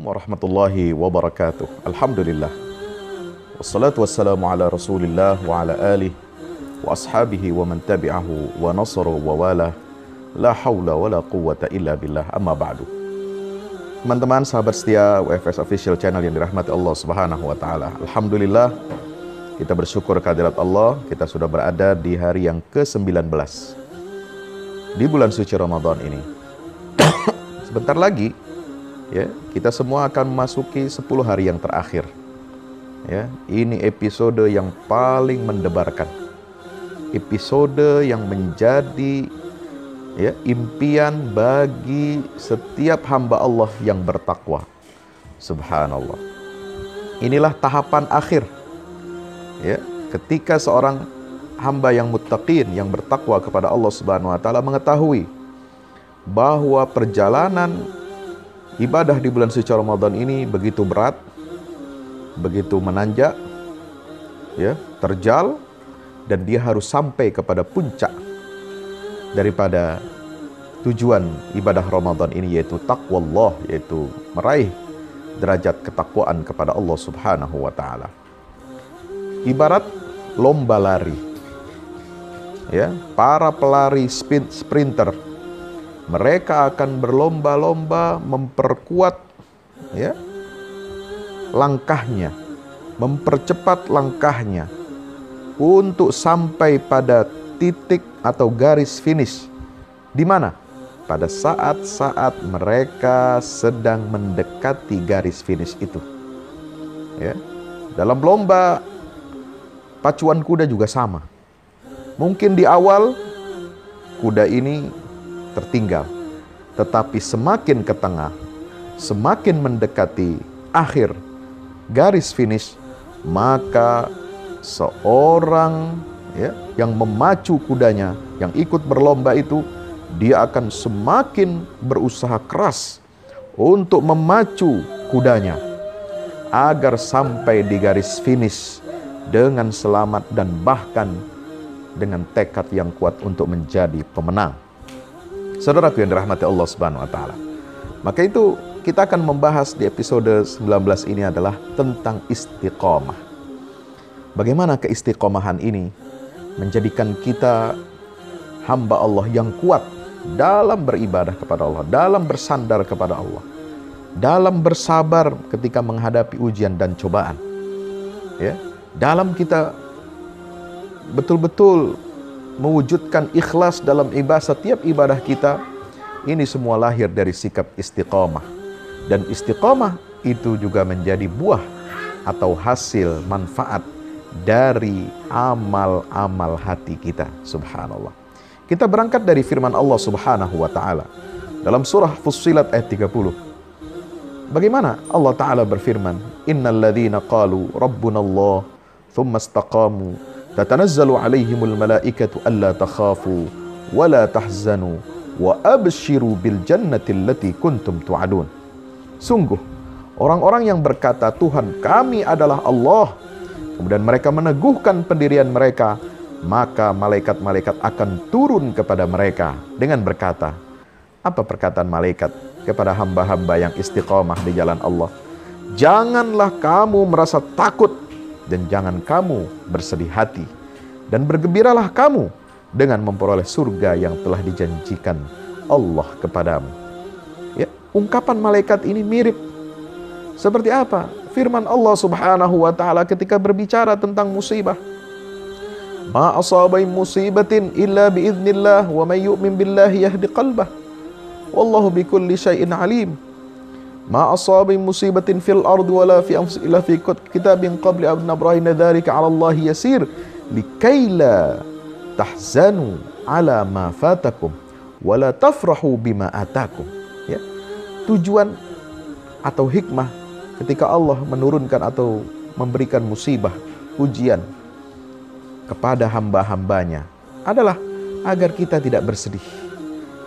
warahmatullahi wabarakatuh. Alhamdulillah. Wassalatu wassalamu ala rasulillah wa ala alihi wa ashabihi wa man tabi'ahu wa nasaru wa wala. La hawla wa la quwwata illa billah, amma ba'du. Teman-teman sahabat setia WFS Official Channel yang dirahmati Allah Subhanahu wa taala. Alhamdulillah, kita bersyukur kehadirat Allah, kita sudah berada di hari yang ke-19 di bulan suci Ramadan ini. Sebentar lagi ya, kita semua akan memasuki 10 hari yang terakhir. Ya, ini episode yang paling mendebarkan. Episode yang menjadi ya, impian bagi setiap hamba Allah yang bertakwa. Subhanallah. Inilah tahapan akhir. Ya, ketika seorang hamba yang muttaqin, yang bertakwa kepada Allah Subhanahu wa taala mengetahui bahwa perjalanan ibadah di bulan suci Ramadan ini begitu berat, begitu menanjak, ya, terjal, dan dia harus sampai kepada puncak daripada tujuan ibadah Ramadan ini, yaitu taqwallah, yaitu meraih derajat ketakwaan kepada Allah Subhanahu wa taala. Ibarat lomba lari. Ya, para pelari sprinter, mereka akan berlomba-lomba memperkuat ya, langkahnya, mempercepat langkahnya untuk sampai pada titik atau garis finish. Di mana? Pada saat-saat mereka sedang mendekati garis finish itu. Ya. Dalam lomba pacuan kuda juga sama. Mungkin di awal kuda ini tertinggal, tetapi semakin ke tengah, semakin mendekati akhir garis finish, maka seorang ya, yang memacu kudanya, yang ikut berlomba itu, dia akan semakin berusaha keras untuk memacu kudanya agar sampai di garis finish dengan selamat dan bahkan dengan tekad yang kuat untuk menjadi pemenang. Saudaraku yang dirahmati Allah Subhanahu wa taala. Maka itu kita akan membahas di episode 19 ini adalah tentang istiqomah. Bagaimana keistiqomahan ini menjadikan kita hamba Allah yang kuat dalam beribadah kepada Allah, dalam bersandar kepada Allah, dalam bersabar ketika menghadapi ujian dan cobaan. Ya, dalam kita betul-betul mewujudkan ikhlas dalam ibadah, setiap ibadah kita, ini semua lahir dari sikap istiqomah. Dan istiqomah itu juga menjadi buah atau hasil manfaat dari amal-amal hati kita. Subhanallah. Kita berangkat dari firman Allah Subhanahu wa taala dalam surah Fussilat ayat 30. Bagaimana Allah taala berfirman, "Innal ladzina qalu rabbunallah tsumma istaqamu tatanazzalu alaihimul malaikatu alla takhafu wa la tahzanu wa abshiru bil jannati allati kuntum tu'adun." Sungguh orang-orang yang berkata Tuhan kami adalah Allah, kemudian mereka meneguhkan pendirian mereka, maka malaikat-malaikat akan turun kepada mereka dengan berkata, apa perkataan malaikat kepada hamba-hamba yang istiqomah di jalan Allah? Janganlah kamu merasa takut dan jangan kamu bersedih hati, dan bergembiralah kamu dengan memperoleh surga yang telah dijanjikan Allah kepadamu. Ya, ungkapan malaikat ini mirip seperti apa? Firman Allah Subhanahu wa taala ketika berbicara tentang musibah. Ma asabai musibatin illa biiznillah wa may yu'min billahi yahdi qalbah. Wallahu bikulli syai'in alim. Ma asabai musibatin fil ardi wala fi anfusikum illa fi kitabin qabli an nabrahina dzalika 'ala Allah yasir likaila tahzanu 'ala ma fatakum wala tafrahu bima atakum. Ya. Tujuan atau hikmah ketika Allah menurunkan atau memberikan musibah, ujian kepada hamba-hambanya adalah agar kita tidak bersedih.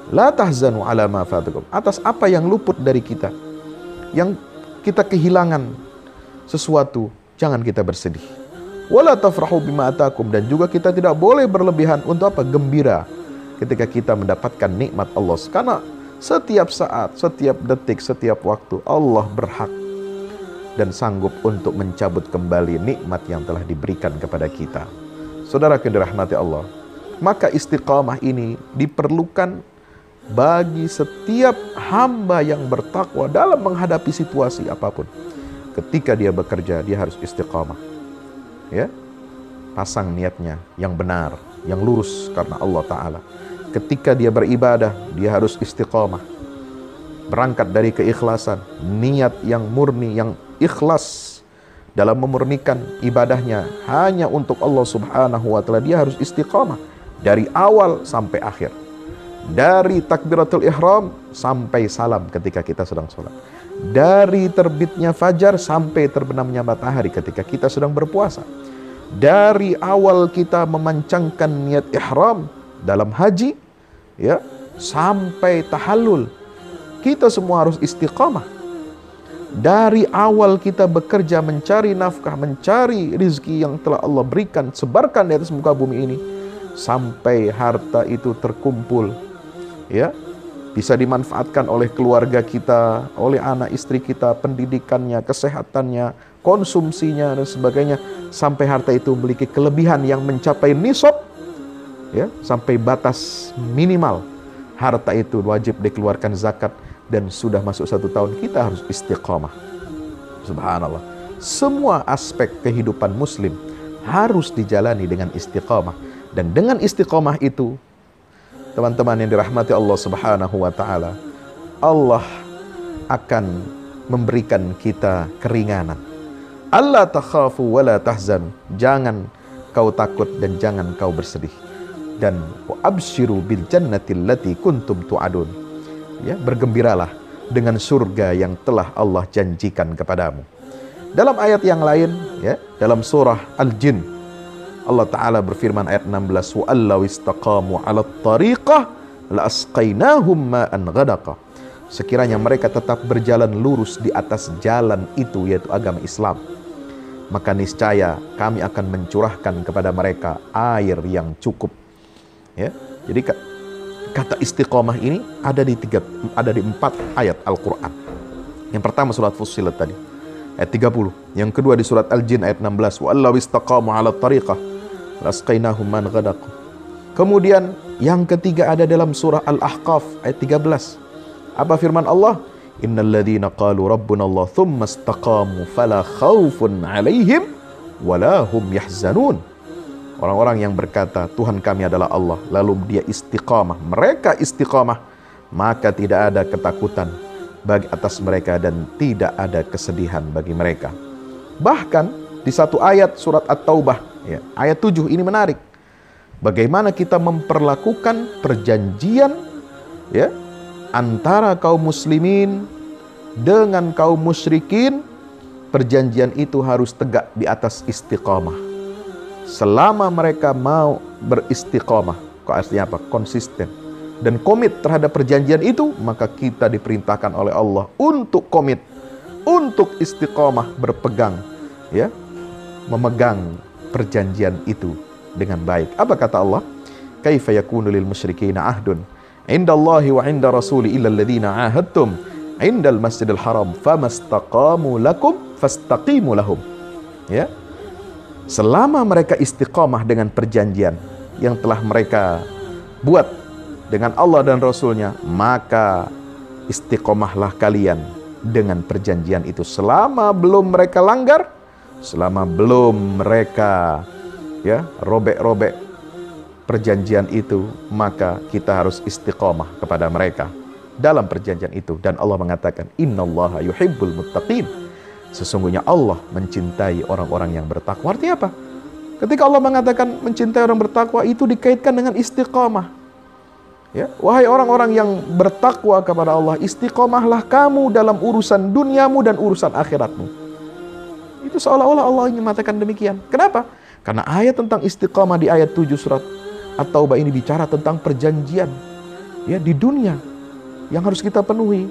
La tahzanu 'ala ma fatakum, atas apa yang luput dari kita, yang kita kehilangan sesuatu, jangan kita bersedih. Wala tafrahu bima atakum, dan juga kita tidak boleh berlebihan untuk apa? Gembira ketika kita mendapatkan nikmat Allah. Karena Setiap saat, setiap detik, setiap waktu Allah berhak dan sanggup untuk mencabut kembali nikmat yang telah diberikan kepada kita. Saudara yang dirahmati Allah, maka istiqamah ini diperlukan bagi setiap hamba yang bertakwa dalam menghadapi situasi apapun. Ketika dia bekerja, dia harus istiqamah. Ya, pasang niatnya yang benar, yang lurus karena Allah Ta'ala. Ketika dia beribadah, dia harus istiqamah. Berangkat dari keikhlasan, niat yang murni, yang ikhlas dalam memurnikan ibadahnya hanya untuk Allah Subhanahu wa Ta'ala. Dia harus istiqamah dari awal sampai akhir. Dari takbiratul ihram sampai salam ketika kita sedang sholat. Dari terbitnya fajar sampai terbenamnya matahari ketika kita sedang berpuasa. Dari awal kita memancangkan niat ihram dalam haji, ya, sampai tahallul, kita semua harus istiqamah. Dari awal kita bekerja mencari nafkah, mencari rizki yang telah Allah berikan, sebarkan di atas muka bumi ini, sampai harta itu terkumpul, ya, bisa dimanfaatkan oleh keluarga kita, oleh anak istri kita, pendidikannya, kesehatannya, konsumsinya dan sebagainya, sampai harta itu memiliki kelebihan yang mencapai nisab, ya, sampai batas minimal harta itu wajib dikeluarkan zakat dan sudah masuk 1 tahun, kita harus istiqamah. Subhanallah, semua aspek kehidupan muslim harus dijalani dengan istiqamah. Dan dengan istiqamah itu, teman-teman yang dirahmati Allah Subhanahu wa Ta'ala, Allah akan memberikan kita keringanan. Allah takhafu wa la tahzan, jangan kau takut dan jangan kau bersedih. Dan absyiru bil jannati allati kuntum tu'adun, ya, bergembiralah dengan surga yang telah Allah janjikan kepadamu. Dalam ayat yang lain, ya, dalam surah Al-Jin, Allah Ta'ala berfirman ayat 16, wa allau istaqamu 'ala tariqah la asqainahum ma'an ghadaqa. Sekiranya mereka tetap berjalan lurus di atas jalan itu, yaitu agama Islam, maka niscaya kami akan mencurahkan kepada mereka air yang cukup. Ya, jadi kata istiqamah ini ada di 4 ayat Al-Quran. Yang pertama surat Fussilat tadi, ayat 30. Yang kedua di surat Al-Jin ayat 16, wa allau istaqamu 'ala tariqah lasqainahum man ghadaq. Kemudian yang ketiga ada dalam surah Al-Ahqaf ayat 13. Apa firman Allah? Innal ladzina qalu rabbuna Allah tsumma istaqamu fala khaufun 'alaihim wala hum yahzanun. Orang-orang yang berkata Tuhan kami adalah Allah, lalu dia istiqamah, mereka istiqamah, maka tidak ada ketakutan bagi atas mereka dan tidak ada kesedihan bagi mereka. Bahkan di satu ayat surat At-Taubah, ya, ayat 7 ini menarik. Bagaimana kita memperlakukan perjanjian, ya, antara kaum muslimin dengan kaum musyrikin. Perjanjian itu harus tegak di atas istiqamah. Selama mereka mau beristiqamah, artinya apa? Konsisten dan komit terhadap perjanjian itu, maka kita diperintahkan oleh Allah untuk komit, untuk istiqamah, berpegang, ya, memegang perjanjian itu dengan baik. Apa kata Allah? Kaifa yakunu lil musyrikina ahdun indallahi wa inda rasuli illa alladhina ahadtum indal masjidil haram famastaqamu lakum fastaqimu lahum. Ya, selama mereka istiqamah dengan perjanjian yang telah mereka buat dengan Allah dan Rasulnya, maka istiqamahlah kalian dengan perjanjian itu. Selama belum mereka langgar, selama belum mereka, ya, robek-robek perjanjian itu, maka kita harus istiqamah kepada mereka dalam perjanjian itu. Dan Allah mengatakan, innallaha yuhibbul muttaqin. Sesungguhnya Allah mencintai orang-orang yang bertakwa. Artinya apa? Ketika Allah mengatakan mencintai orang bertakwa, itu dikaitkan dengan istiqamah. Ya, wahai orang-orang yang bertakwa kepada Allah, istiqamahlah kamu dalam urusan duniamu dan urusan akhiratmu. Itu seolah-olah Allah ingin mengatakan demikian. Kenapa? Karena ayat tentang istiqamah di ayat 7 surat At-Taubah ini bicara tentang perjanjian, ya, di dunia yang harus kita penuhi,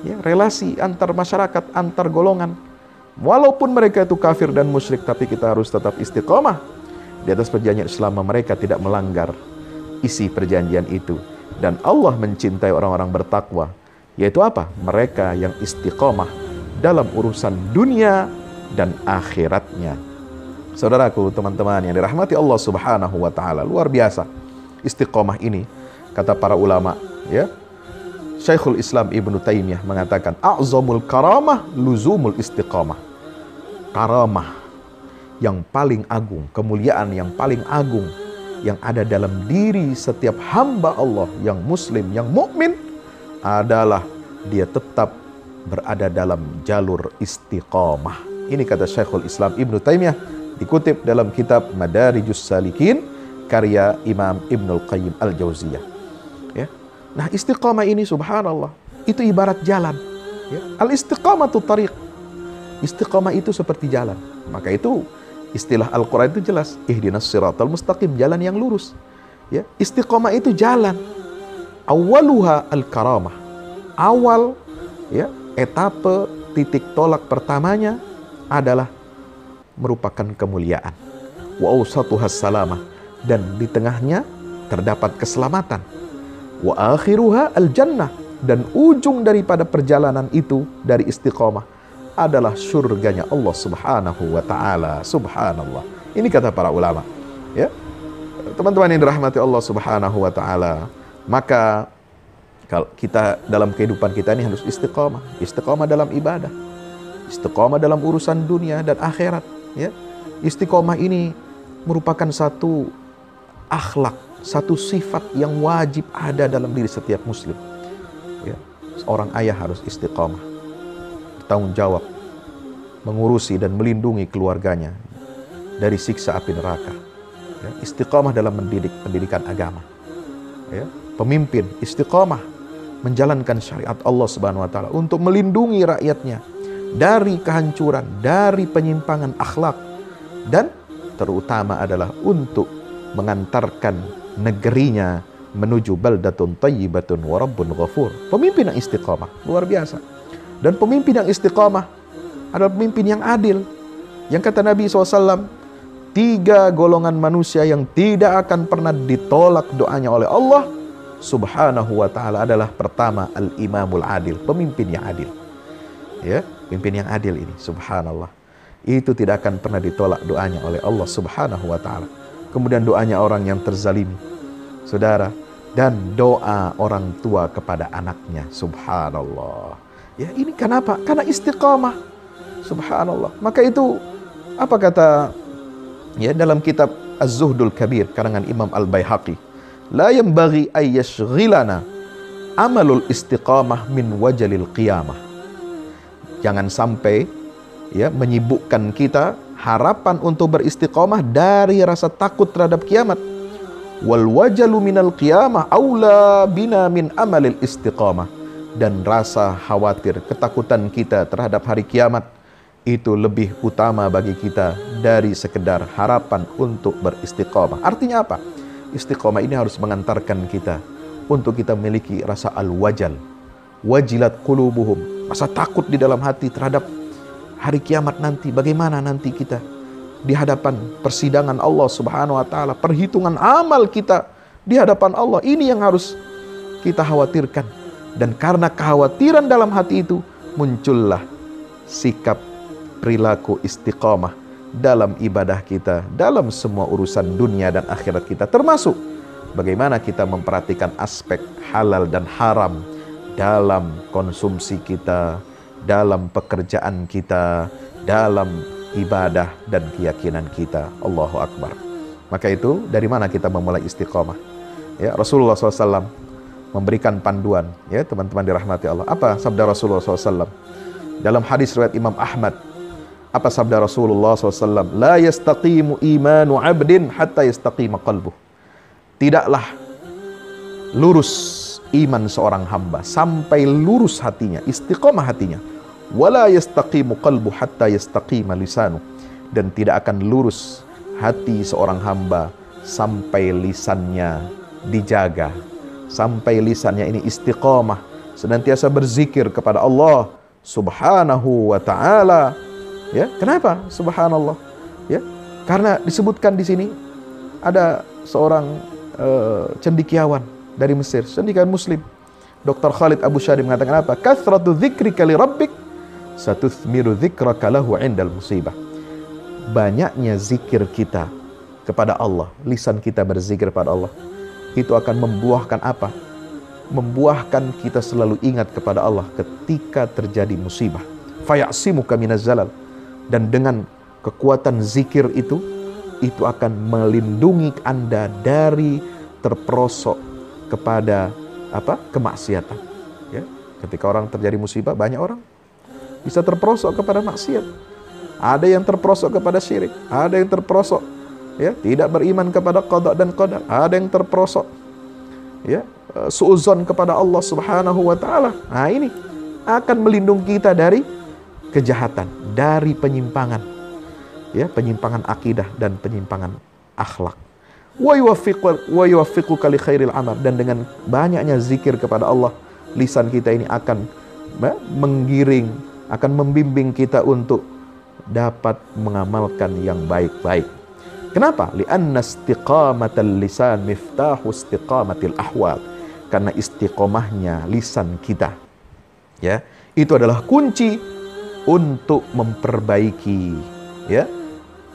ya, relasi antar masyarakat, antar golongan. Walaupun mereka itu kafir dan musyrik, tapi kita harus tetap istiqamah di atas perjanjian selama mereka tidak melanggar isi perjanjian itu. Dan Allah mencintai orang-orang bertakwa. Yaitu apa? Mereka yang istiqomah dalam urusan dunia dan akhiratnya. Saudaraku, teman-teman yang dirahmati Allah Subhanahu wa taala, luar biasa istiqomah ini, kata para ulama, ya. Syekhul Islam Ibnu Taimiyah mengatakan, a'zamul karamah luzumul istiqomah. Karamah yang paling agung, kemuliaan yang paling agung yang ada dalam diri setiap hamba Allah yang muslim, yang mukmin adalah dia tetap berada dalam jalur istiqomah. Ini kata Syekhul Islam Ibnu Taimiyah, dikutip dalam kitab Madarijus Salikin karya Imam Ibnul Qayyim Al-Jauziyah. Ya. Nah, istiqamah ini subhanallah, itu ibarat jalan. Ya. Al-istiqamatu tariq. Istiqamah itu seperti jalan. Maka itu istilah Al-Quran itu jelas, ihdinas siratal mustaqim, jalan yang lurus. Ya. Istiqamah itu jalan. Awaluha al-karamah. Awal, ya, etape titik tolak pertamanya adalah merupakan kemuliaan. Wa awsatuhas salamah, dan di tengahnya terdapat keselamatan. Wa akhiruha al-jannah, dan ujung daripada perjalanan itu dari istiqomah adalah surganya Allah Subhanahu wa taala. Subhanallah. Ini kata para ulama. Ya. Teman-teman yang dirahmati Allah Subhanahu wa taala, maka kalau kita dalam kehidupan kita ini harus istiqomah. Istiqomah dalam ibadah, istiqomah dalam urusan dunia dan akhirat. Ya. Istiqomah ini merupakan satu akhlak, satu sifat yang wajib ada dalam diri setiap muslim. Ya. Seorang ayah harus istiqomah, bertanggung jawab, mengurusi dan melindungi keluarganya dari siksa api neraka. Ya. Istiqomah dalam mendidik, pendidikan agama. Ya. Pemimpin istiqomah menjalankan syariat Allah Subhanahu wa taala untuk melindungi rakyatnya dari kehancuran, dari penyimpangan akhlak, dan terutama adalah untuk mengantarkan negerinya menuju baldatun thayyibatun wa rabbun ghafur. Pemimpin yang istiqamah, luar biasa. Dan pemimpin yang istiqamah adalah pemimpin yang adil. Yang kata Nabi SAW, 3 golongan manusia yang tidak akan pernah ditolak doanya oleh Allah Subhanahu wa ta'ala adalah, pertama, al-imamul adil, pemimpin yang adil. Ya, pemimpin yang adil ini, subhanallah, itu tidak akan pernah ditolak doanya oleh Allah Subhanahu wa ta'ala. Kemudian doanya orang yang terzalimi, saudara, dan doa orang tua kepada anaknya, subhanallah. Ya, ini kenapa? Karena istiqamah, subhanallah. Maka itu, apa kata, ya, dalam kitab Az-Zuhdul Kabir karangan Imam Al-Baihaqi, la yanbaghi ay yashghilana amalul istiqamah min wajalil qiyamah. Jangan sampai, ya, menyibukkan kita harapan untuk beristiqamah dari rasa takut terhadap kiamat. Wal wajalu minal qiyamah aula bina min amalil istiqamah. Dan rasa khawatir, ketakutan kita terhadap hari kiamat itu lebih utama bagi kita dari sekedar harapan untuk beristiqamah. Artinya apa? Istiqamah ini harus mengantarkan kita untuk kita memiliki rasa al-wajal. Wajilat qulubuhum, rasa takut di dalam hati terhadap hari kiamat nanti. Bagaimana nanti kita di hadapan persidangan Allah Subhanahu wa ta'ala, perhitungan amal kita di hadapan Allah. Ini yang harus kita khawatirkan. Dan karena kekhawatiran dalam hati itu, muncullah sikap perilaku istiqamah dalam ibadah kita, dalam semua urusan dunia dan akhirat kita. Termasuk bagaimana kita memperhatikan aspek halal dan haram dalam konsumsi kita, dalam pekerjaan kita, dalam ibadah dan keyakinan kita. Allahu Akbar. Maka itu, dari mana kita memulai istiqamah? Ya, Rasulullah SAW memberikan panduan, ya, teman-teman dirahmati Allah. Apa sabda Rasulullah SAW? Dalam hadis riwayat Imam Ahmad, apa sabda Rasulullah SAW? La yastaqimu imanu abdin hatta yastaqima qalbuh. Tidaklah lurus iman seorang hamba sampai lurus hatinya, istiqamah hatinya. Wala yastaqimu qalbu hatta yastaqima lisanu. Dan tidak akan lurus hati seorang hamba sampai lisannya dijaga, sampai lisannya ini istiqamah, senantiasa berzikir kepada Allah Subhanahu wa ta'ala. Ya, kenapa? Subhanallah. Ya, karena disebutkan di sini ada seorang cendekiawan, dari Mesir, cendekiawan Muslim. Dr. Khalid Abu Syadi mengatakan apa? Kathratu dzikrika li rabbik satuthmiru dzikraka lahu indal musibah. Banyaknya zikir kita kepada Allah, lisan kita berzikir kepada Allah, itu akan membuahkan apa? Membuahkan kita selalu ingat kepada Allah ketika terjadi musibah. Fayasimuka minaz zalal. Dan dengan kekuatan zikir itu akan melindungi Anda dari terperosok kepada kemaksiatan. Ya, ketika orang terjadi musibah, banyak orang bisa terperosok kepada maksiat. Ada yang terperosok kepada syirik, ada yang terperosok tidak beriman kepada qada dan qadar, ada yang terperosok suudzon kepada Allah Subhanahu wa taala. Nah, ini akan melindungi kita dari kejahatan, dari penyimpangan, penyimpangan akidah dan penyimpangan akhlak. Wa yuwaffiquka li khairil amal. Dan dengan banyaknya zikir kepada Allah, lisan kita ini akan menggiring, akan membimbing kita untuk dapat mengamalkan yang baik-baik. Kenapa? Li'anna istiqamatal lisan miftahu istiqamatil ahwal. Karena istiqomahnya lisan kita, itu adalah kunci untuk memperbaiki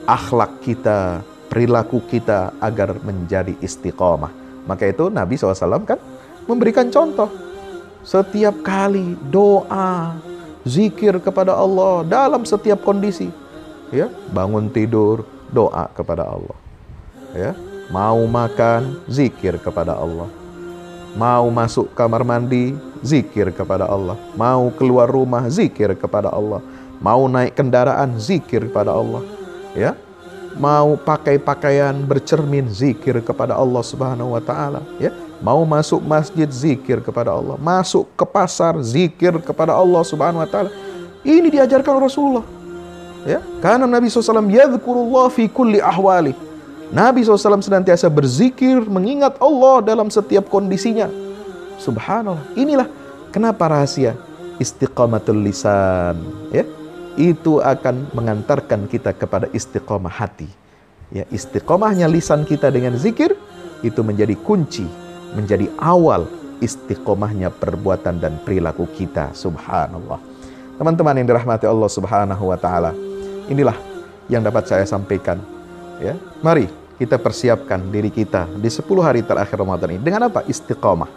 akhlak kita, perilaku kita agar menjadi istiqomah. Maka itu Nabi SAW kan memberikan contoh. Setiap kali doa, zikir kepada Allah dalam setiap kondisi. Bangun tidur, doa kepada Allah. Mau makan, zikir kepada Allah. Mau masuk kamar mandi, zikir kepada Allah. Mau keluar rumah, zikir kepada Allah. Mau naik kendaraan, zikir kepada Allah. Mau pakai pakaian bercermin, zikir kepada Allah Subhanahu wa taala. Mau masuk masjid, zikir kepada Allah. Masuk ke pasar, zikir kepada Allah Subhanahu wa taala. Ini diajarkan Rasulullah. Karena Nabi SAW yadhkurullah fi kulli ahwali. Nabi SAW senantiasa berzikir, mengingat Allah dalam setiap kondisinya. Subhanallah. Inilah kenapa rahasia istiqamatul lisan. Itu akan mengantarkan kita kepada istiqamah hati. Istiqamahnya lisan kita dengan zikir, itu menjadi kunci, menjadi awal istiqamahnya perbuatan dan perilaku kita. Subhanallah. Teman-teman yang dirahmati Allah Subhanahu wa taala, inilah yang dapat saya sampaikan. Mari kita persiapkan diri kita di 10 hari terakhir Ramadan ini dengan apa? Istiqamah.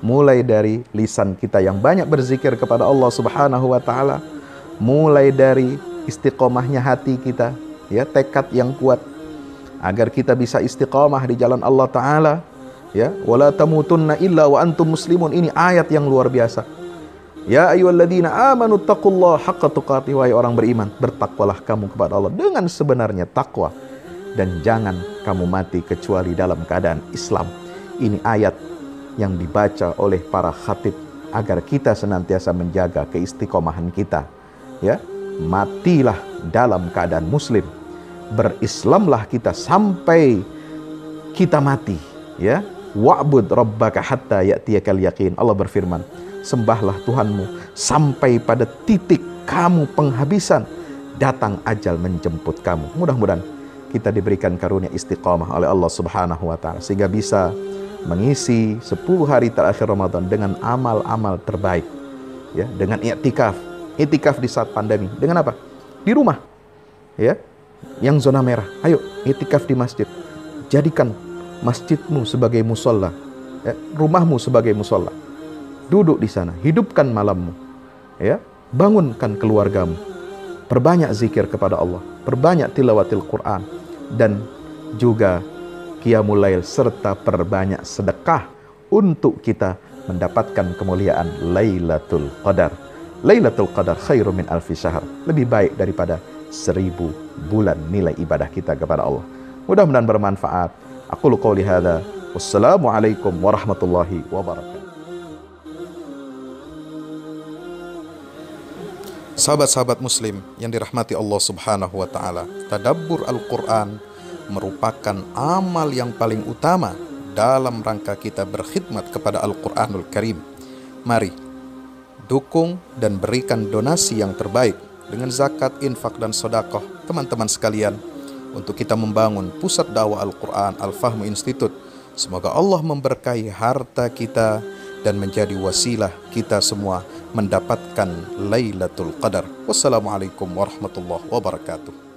Mulai dari lisan kita yang banyak berzikir kepada Allah Subhanahu wa taala, mulai dari istiqomahnya hati kita, tekad yang kuat agar kita bisa istiqamah di jalan Allah taala. Wala tamutunna illa wa antum muslimun. Ini ayat yang luar biasa. Ya ayyuhalladzina amanu taqullaha haqqa tuqatih. Wahai orang beriman, bertakwalah kamu kepada Allah dengan sebenarnya takwa, dan jangan kamu mati kecuali dalam keadaan Islam. Ini ayat yang dibaca oleh para khatib agar kita senantiasa menjaga keistiqomahan kita. Matilah dalam keadaan muslim, berislamlah kita sampai kita mati. Wa'bud rabbaka hatta ya'tiyakal yaqin. Allah berfirman, sembahlah Tuhanmu sampai pada titik kamu penghabisan, datang ajal menjemput kamu. Mudah-mudahan kita diberikan karunia istiqamah oleh Allah Subhanahu wa taala sehingga bisa mengisi 10 hari terakhir Ramadan dengan amal-amal terbaik. Dengan i'tikaf. I'tikaf di saat pandemi. Dengan apa? Di rumah. Yang zona merah. Ayo, i'tikaf di masjid. Jadikan masjidmu sebagai musola. Rumahmu sebagai musola. Duduk di sana. Hidupkan malammu. Bangunkan keluargamu. Perbanyak zikir kepada Allah. Perbanyak tilawatil Quran. Dan juga qiyamul lail. Serta perbanyak sedekah untuk kita mendapatkan kemuliaan Lailatul Qadar. Lailatul Qadar khairum min alfi syahr. Lebih baik daripada 1000 bulan nilai ibadah kita kepada Allah. Mudah-mudahan bermanfaat. Aqulu qouli hadza. Wassalamualaikum warahmatullahi wabarakatuh. Sahabat-sahabat muslim yang dirahmati Allah Subhanahu wa taala, tadabbur Al-Qur'an merupakan amal yang paling utama dalam rangka kita berkhidmat kepada Al-Qur'anul Karim. Mari dukung dan berikan donasi yang terbaik dengan zakat, infak, dan sedekah teman-teman sekalian untuk kita membangun pusat dakwah Al-Quran Al-Fahmu Institute Semoga Allah memberkahi harta kita dan menjadi wasilah kita semua mendapatkan Lailatul Qadar. Wassalamualaikum warahmatullahi wabarakatuh.